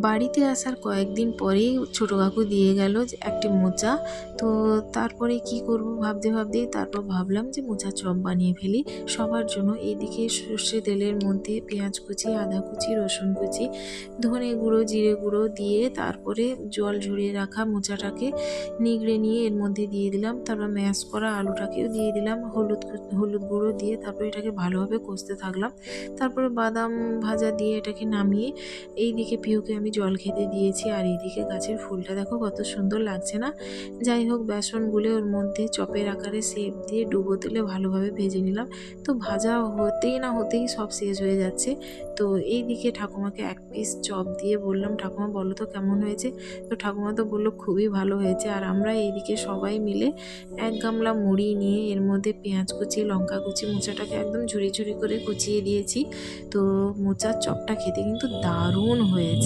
বাড়িতে আসার কয়েকদিন পরেই ছোটো কাকু দিয়ে গেল যে একটি মোচা। তো তারপরে কি করব ভাবতে ভাবতেই তারপর ভাবলাম যে মোচার চপ বানিয়ে ফেলি সবার জন্য। এইদিকে সর্ষে তেলের মধ্যে পেঁয়াজ কুচি, আদা কুচি, রসুন কুচি, ধনে গুঁড়ো, জিরে গুঁড়ো দিয়ে তারপরে জল ঝরিয়ে রাখা মোচাটাকে নিগড়ে নিয়ে এর মধ্যে দিয়ে দিলাম। তারপর ম্যাশ করা আলুটাকেও দিয়ে দিলাম, হলুদ গুঁড়ো দিয়ে তারপরে এটাকে ভালোভাবে কষতে থাকলাম। তারপরে বাদাম ভাজা দিয়ে এটাকে নামিয়ে এইদিকে পিহুকে আমি জল খেতে দিয়েছি। আর এইদিকে গাছের ফুলটা দেখো কত সুন্দর লাগছে না। যাই হোক, বেসন গুলে ওর মধ্যে চপের আকারে শেপ দিয়ে ডুবো তেলে ভালোভাবে ভেজে নিলাম। তো ভাজা হতেই না হতেই সব শেষ হয়ে যাচ্ছে। তো এইদিকে ঠাকুমাকে এক পিস চপ দিয়ে বললাম, ঠাকুমা বলো তো কেমন হয়েছে। তো ঠাকুমা তো বললো খুবই ভালো হয়েছে। আর আমরা এইদিকে সবাই মিলে এক গামলা মুড়ি নিয়ে এর মধ্যে পেঁয়াজ কুচি, লঙ্কা কুচি, মোচাটাকে একদম ঝুরি ঝুরি করে কুচিয়ে দিয়েছি। তো মোচার চপটা খেতে কিন্তু দারুণ হয়েছে।